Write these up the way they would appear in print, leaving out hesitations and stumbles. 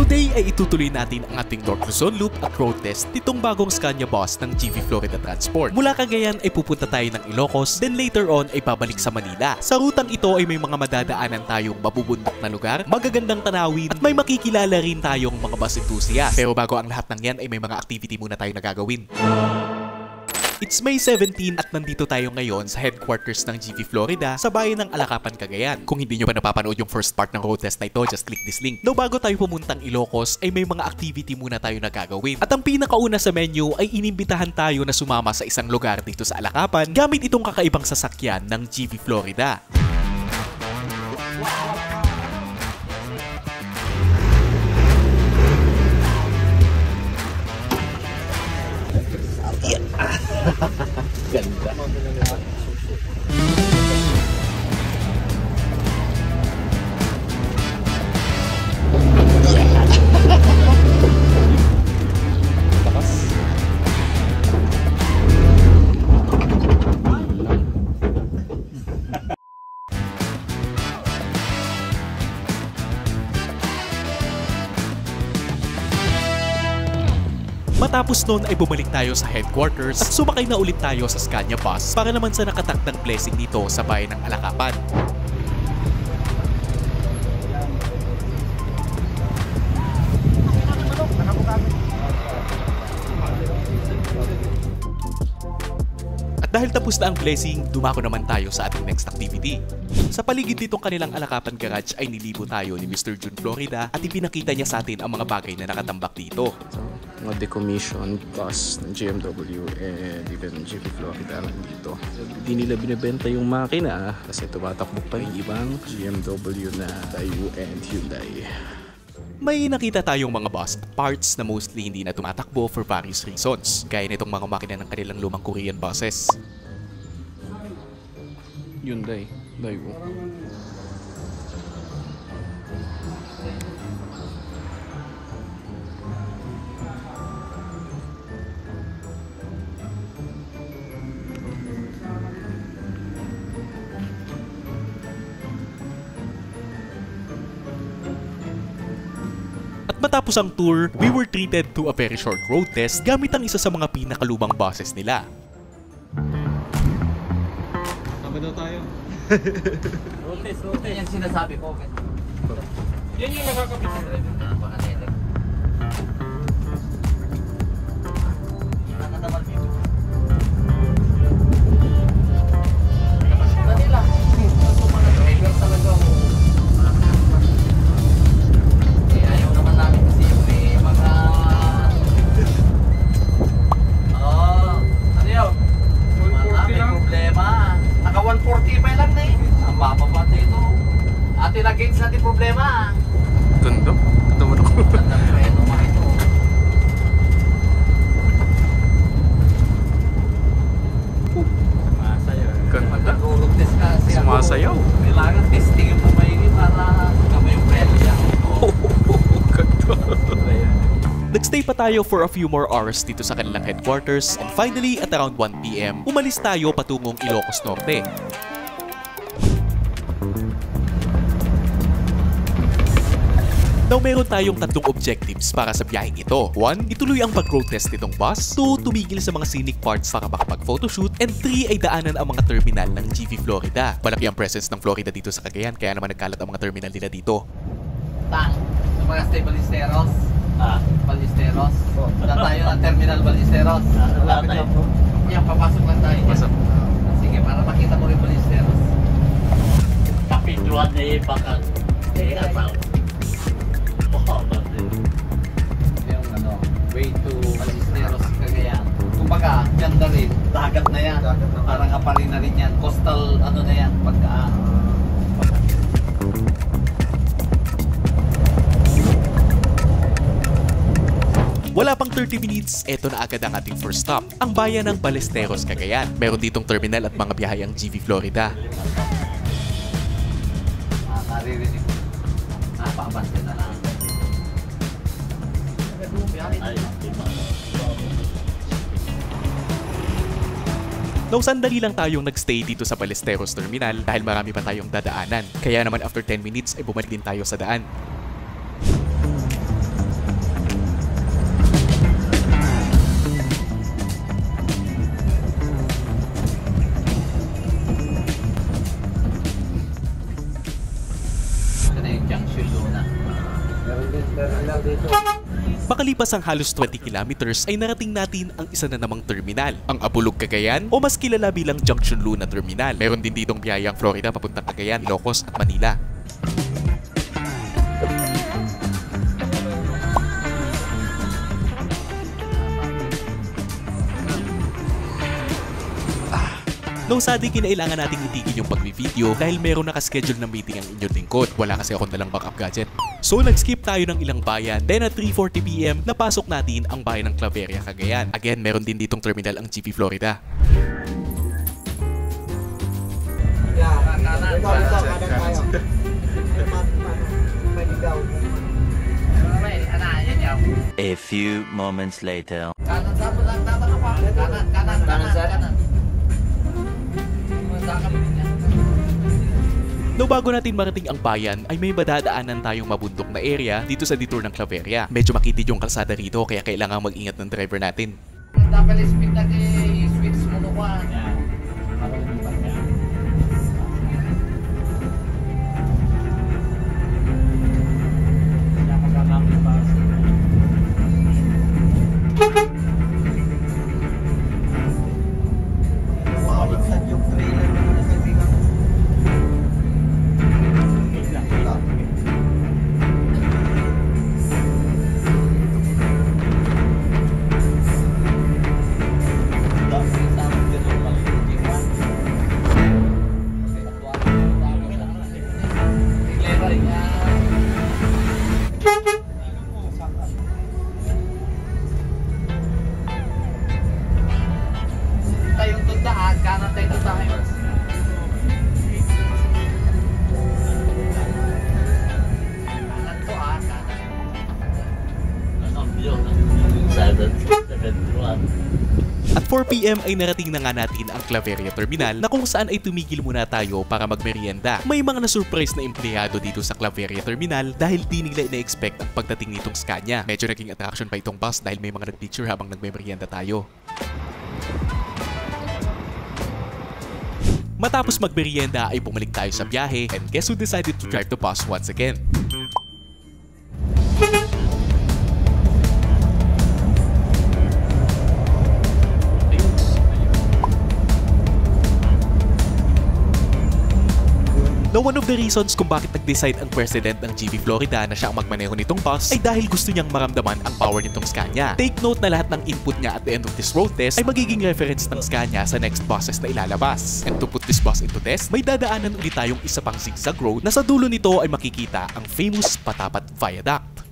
Today ay itutuloy natin ang ating North Luzon Loop at road test nitong bagong Scania bus ng GV Florida Transport. Mula Cagayan ay pupunta tayo ng Ilocos, then later on ay babalik sa Manila. Sa rutang ito ay may mga madadaanan tayong mabubundok na lugar, magagandang tanawin, at may makikilala rin tayong mga bus enthusiast. Pero bago ang lahat ng yan ay may mga activity muna tayo nagagawin. It's May 17 at nandito tayo ngayon sa headquarters ng GV Florida sa bayan ng Alacapan, Cagayan. Kung hindi nyo pa napapanood yung first part ng road test na ito, just click this link. Now bago tayo pumuntang Ilocos ay may mga activity muna tayo nagagawin. At ang pinakauna sa menu ay inimbitahan tayo na sumama sa isang lugar dito sa Alacapan gamit itong kakaibang sasakyan ng GV Florida. Ganda. Matapos nun ay bumalik tayo sa headquarters at sumakay na ulit tayo sa Scania bus para naman sa nakatakdang blessing dito sa bayan ng Alacapan. At dahil tapos na ang blessing, dumako naman tayo sa ating next activity. Sa paligid nitong kanilang Alacapan Garage ay nilibo tayo ni Mr. June Florida at ipinakita niya sa atin ang mga bagay na nakatambak dito. Mga decommissioned bus ng GMW and even GV Florida nandito. Hindi nila binibenta yung makina kasi tumatakbo pa yung ibang GMW na Daewoo and Hyundai. May nakita tayong mga bus at parts na mostly hindi na tumatakbo for various reasons, gaya nitong mga makina ng kanilang lumang Korean buses. Hyundai, Daewoo. Matapos ang tour, we were treated to a very short road test gamit ang isa sa mga pinakalubang buses nila. Tama daw tayo. Road test. Yan sinasabi ko. Yan yung nakakapit sa driver. Pakatete. Nakatamal dito. Kapasita nila. Ito mga driver talaga. Ayaw naman namin kasi yung may mga... ano yun? May problema. Naka 140 pa lang na eh. Ang bababa dito. Ate na-gains natin problema. Ganda. Kataman ako. Ganda preno mga ito. Sumasayaw. Ganda. Nag-urog test kasi ako. Sumasayaw. Kailangan testing yung pumayini para kamay yung preno niya. Nagstay pa tayo for a few more hours dito sa kanilang headquarters and finally at around 1 PM, umalis tayo patungong Ilocos Norte. Now meron tayong tatlong objectives para sa biyaheng ito. 1. Ituloy ang pag-road test nitong bus. 2. Tumigil sa mga scenic parts para makapag-photoshoot. And 3. Ay daanan ang mga terminal ng GV Florida. Malaki ang presence ng Florida dito sa Cagayan kaya naman nagkalat ang mga terminal nila dito. Tang, yung mga stay Ballesteros. Ballesteros. Wala tayo ng terminal Ballesteros. Wala tayo. Yan, papasok lang tayo. Pasok. Sige, para makita mo rin Ballesteros. Kapituan na yung bakang tao. Yung ano, way to Ballesteros, Cagayan. Kumbaga, ganda rin. Dagat na yan. Parang kapalin na rin yan. Coastal, ano na yan. Pagka... Wala pang 30 minutes, eto na agad ang ating first stop, ang bayan ng Ballesteros, Cagayan. Meron ditong terminal at mga biyahayang GV Florida. Naririnig ko. Paabante na lang. Ay, Now, sandali lang tayong nagstay dito sa Ballesteros Terminal dahil marami pa tayong dadaanan. Kaya naman after 10 minutes ay bumalik din tayo sa daan. Makalipas ang halos 20 kilometers ay narating natin ang isa na namang terminal, ang Abulog, Cagayan o mas kilala bilang Junction Luna Terminal. Meron din ditong biyayang Florida papuntang Cagayan, Ilocos at Manila. No sadi, kinailangan nating itigil yung pag-video dahil meron nakaschedule na meeting ang inyong lingkod. Wala kasi akong dalang backup gadget. So nag-skip tayo ng ilang bayan, then at 3:40 PM napasok natin ang bayan ng Claveria, Cagayan. Again, meron din ditong terminal ang GV Florida. A few moments later. No, bago natin marating ang bayan ay may madadaanan tayong mabundok na area dito sa detour ng Claveria. Medyo makitid yung kalsada rito kaya kailangan mag-ingat ng driver natin. Dapat speed na kay switch mo kwa. At 4 PM ay narating na nga natin ang Claveria Terminal na kung saan ay tumigil muna tayo para magmerienda. May mga na-surprise na empleyado dito sa Claveria Terminal dahil di nila ina-expect ang pagdating nitong Scania. Medyo naging attraction pa itong bus dahil may mga nag-picture habang nagmerienda tayo. Matapos magmerienda ay bumalik tayo sa biyahe, and guess who decided to drive the bus once again? Now, one of the reasons kung bakit nag-decide ang president ng GV Florida na siya ang magmaneho nitong bus ay dahil gusto niyang maramdaman ang power nitong Scania. Take note na lahat ng input niya at the end of this road test ay magiging reference ng Scania sa next buses na ilalabas. And to put this bus into test, may dadaanan ulit tayong isa pang zigzag road na sa dulo nito ay makikita ang famous Patapat Viaduct.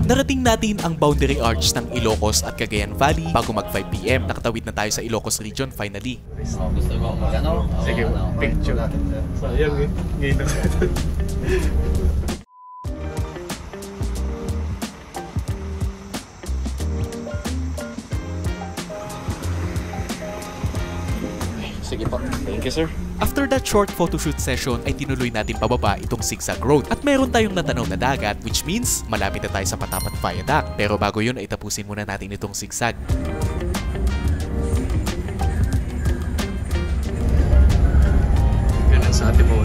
Narating natin ang boundary arch ng Ilocos at Cagayan Valley bago mag 5 PM. Nakatawid na tayo sa Ilocos region finally. Gusto mo mag-ano? Sige, picture. Sayang eh. Ngayon na Sige po. Thank you, sir. After that short photoshoot session ay tinuloy natin pababa itong zigzag road at meron tayong natanaw na dagat, which means malapit na tayo sa Patapat Viaduct. Pero bago yun ay tapusin muna natin itong zigzag. Ganun sa ate mo.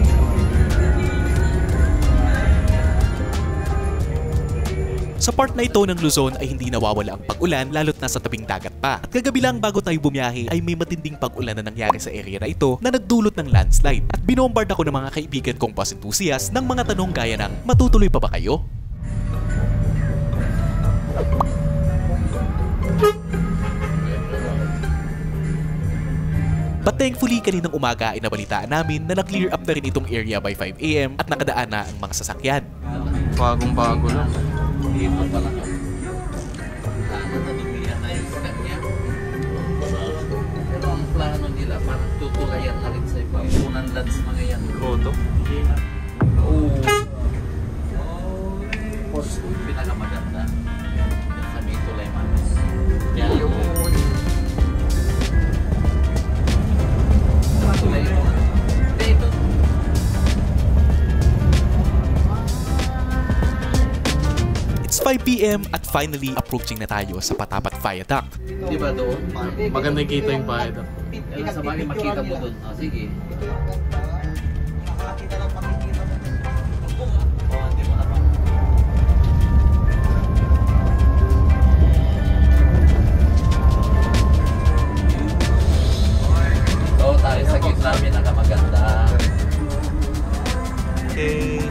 Sa part na ito ng Luzon ay hindi nawawala ang pag-ulan lalo't nasa tabing dagat pa. At kagabi lang bago tayo bumiyahe ay may matinding pag-ulan na nangyari sa area na ito na nagdulot ng landslide. At binombard ako ng mga kaibigan kong bus enthusiast ng mga tanong gaya ng, matutuloy pa ba kayo? But thankfully, kaninang umaga ay nabalitaan namin na na-clear up na rin itong area by 5 AM at nakadaan na ang mga sasakyan. Bagong-bago lang. Dito pa lang. Natutumihan na yung kanya. Pero ang plano nila, parang tutulayan na rin sa iba. Unang lands mga yan. Grotto. Oo. Pinakamaganda. Sa may tulay manos. Yan. Tulay ito. Dito. It's 5 PM at finally approaching na tayo sa Patapat Viaduct. Di ba doon? Maganda kita yung bayad. Sa bagay makita mo doon. Oh, sige. Oo, tayo sa gitna pinakamaganda. Okay.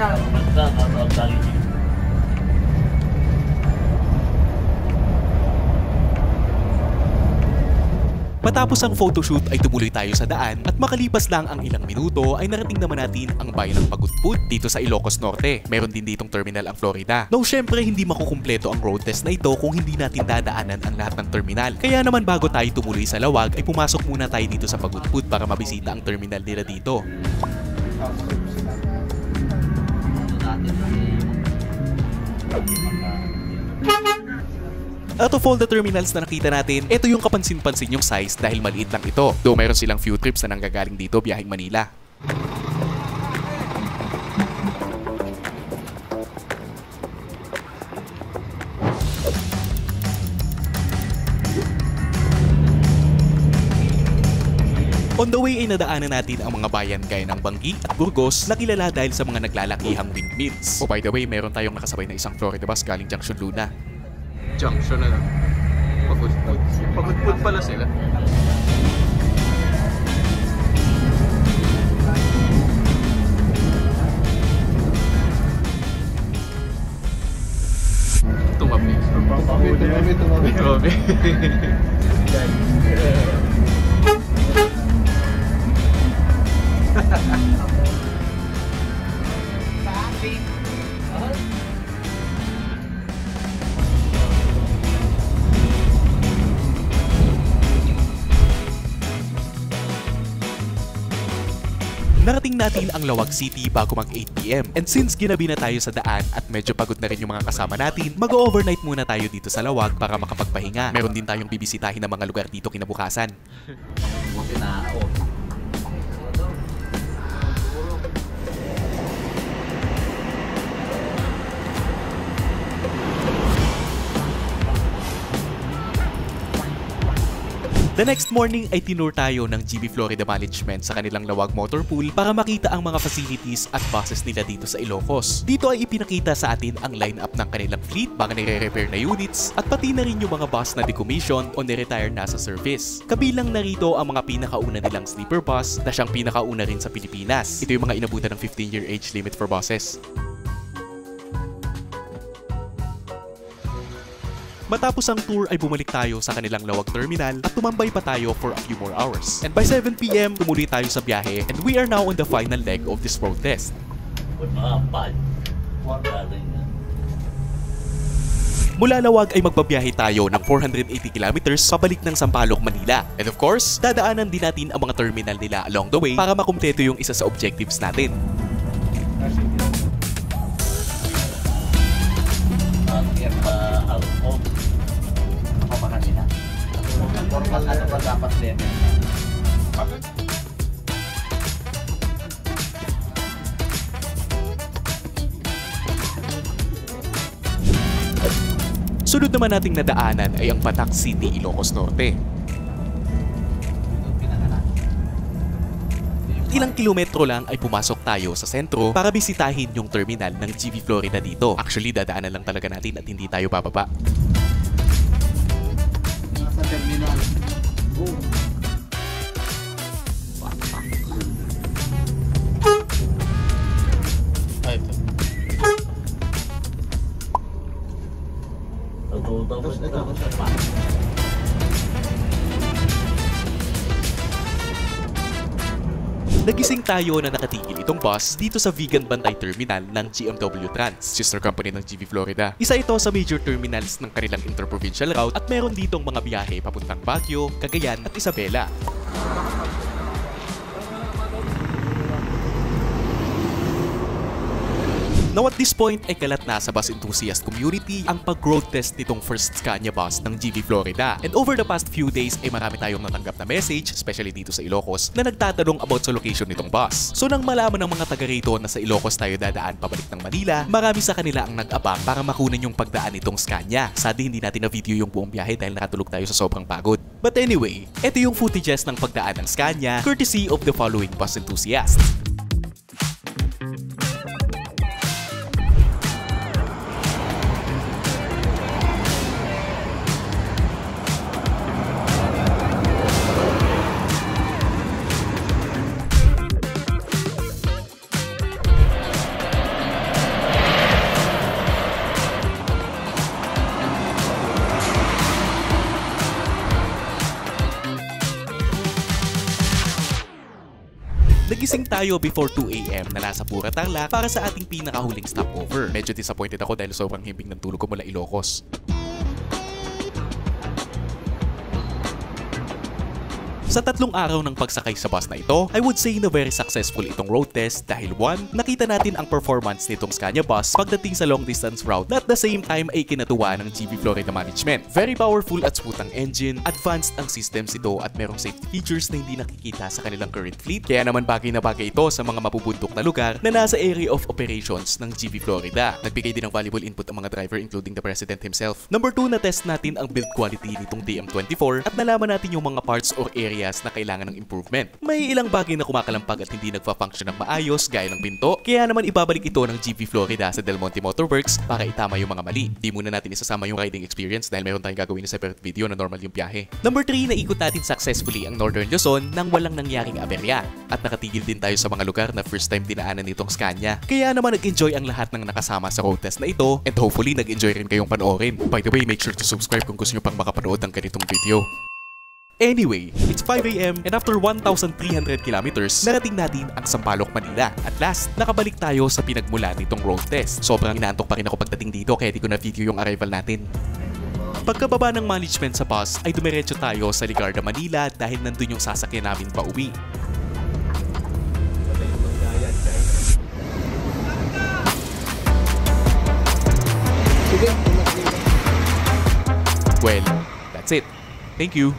Basta nakakali niyo. Matapos ang photoshoot ay tumuloy tayo sa daan at makalipas lang ang ilang minuto ay narating naman natin ang bayan ng Pagudpud dito sa Ilocos Norte. Meron din ditong terminal ang Florida. No, syempre hindi makukumpleto ang road test na ito kung hindi natin dadaanan ang lahat ng terminal. Kaya naman bago tayo tumuloy sa Lawag ay pumasok muna tayo dito sa Pagudpud para mabisita ang terminal nila dito. Out of all the terminals na nakita natin, ito yung kapansin-pansin yung size dahil maliit lang ito. Though meron silang few trips na nanggagaling dito biyaheng Manila. On the way ay nadaanan natin ang mga bayan gaya ng Banggi at Burgos na kilala dahil sa mga naglalakihang windmills. Oh, by the way, meron tayong nakasabay na isang Florida bus galing Junction Luna. Junction na lang. Pagudpud. Pagudpud pala sila. Tumabi. Tumabi. Narating natin ang Lawag City bago mag 8 PM. And since ginabi na tayo sa daan at medyo pagod na rin yung mga kasama natin, mag-overnight muna tayo dito sa Lawag para makapagpahinga. Meron din tayong bibisitahin ng mga lugar dito kinabukasan. Buti na ako. The next morning ay tinur tayo ng GB Florida Management sa kanilang Lawag Motor Pool para makita ang mga facilities at buses nila dito sa Ilocos. Dito ay ipinakita sa atin ang line-up ng kanilang fleet, mga nire-repair na units, at pati na rin yung mga bus na decommission o nire-retire na sa service. Kabilang na rito ang mga pinakauna nilang sleeper bus na siyang pinakauna rin sa Pilipinas. Ito yung mga inabutan ng 15-year age limit for buses. Matapos ang tour ay bumalik tayo sa kanilang Lawag Terminal at tumambay pa tayo for a few more hours. And by 7 PM, tumuloy tayo sa biyahe and we are now on the final leg of this road test. Mga 5. Galing na. Mula Lawag ay magbabiyahe tayo ng 480 kilometers pabalik ng Sampaloc, Manila. And of course, dadaanan din natin ang mga terminal nila along the way para makumpleto yung isa sa objectives natin. Ang ano ba dapat level? Sunod naman nating nadaanan ay ang Batak City, Ilocos Norte. Ilang kilometro lang ay pumasok tayo sa sentro para bisitahin yung terminal ng GV Florida dito. Actually, dadaanan lang talaga natin at hindi tayo bababa. Nasa terminal. Boom. Tapos ito. Nagising tayo na nakatigil itong bus dito sa Vegan Bantay Terminal ng GMW Trans, sister company ng GV Florida. Isa ito sa major terminals ng kanilang interprovincial route at meron ditong mga biyahe papuntang Baguio, Cagayan at Isabela. Now at this point ay kalat na sa bus enthusiast community ang pag-road test nitong first Scania bus ng GV Florida. And over the past few days ay marami tayong natanggap na message, especially dito sa Ilocos, na nagtatanong about sa location nitong bus. So nang malaman ng mga taga rito na sa Ilocos tayo dadaan pabalik ng Manila, marami sa kanila ang nag-abang para makunan yung pagdaan nitong Scania. Sadly hindi natin na-video yung buong biyahe dahil nakatulog tayo sa sobrang pagod. But anyway, ito yung footages ng pagdaan ng Scania courtesy of the following bus enthusiasts. Nagising tayo before 2 AM na nasa Pura Tarlac para sa ating pinakahuling stopover. Medyo disappointed ako dahil sobrang himbing ng tulog ko mula Ilocos. Sa 3 araw ng pagsakay sa bus na ito, I would say na very successful itong road test dahil 1, nakita natin ang performance nitong Scania bus pagdating sa long distance route na at the same time ay kinatuwa ng GV Florida Management. Very powerful at smooth ang engine, advanced ang systems ito at merong safety features na hindi nakikita sa kanilang current fleet. Kaya naman bagay na bagay ito sa mga mabubundok na lugar na nasa area of operations ng GV Florida. Nagbigay din ng valuable input ang mga driver including the President himself. Number 2, na-test natin ang build quality nitong DM24 at nalaman natin yung mga parts or area na kailangan ng improvement. May ilang bagay na kumakalampag at hindi nagfa-function ng maayos gaya ng pinto, kaya naman ibabalik ito ng GV Florida sa Del Monte Motorworks para itama yung mga mali. Di muna natin isasama yung riding experience dahil meron tayong gagawin na separate video na normal yung biyahe. Number 3, naikot natin successfully ang Northern Luzon nang walang nangyaring aberya. At nakatigil din tayo sa mga lugar na first time dinaanan nitong Scania. Kaya naman nag-enjoy ang lahat ng nakasama sa road test na ito and hopefully nag-enjoy rin kayong panoorin. By the way, make sure to subscribe kung gusto nyo pang makapanood ng ganitong video. Anyway, it's 5 AM and after 1,300 kilometers, narating natin ang Sampaloc, Manila. At last, nakabalik tayo sa pinagmula nitong road test. Sobrang inaantok pa rin ako pagdating dito kaya di ko na video yung arrival natin. Pagkababa ng management sa bus ay dumiretso tayo sa Ligarda, Manila dahil nandun yung sasakyan namin pa uwi. Well, that's it. Thank you.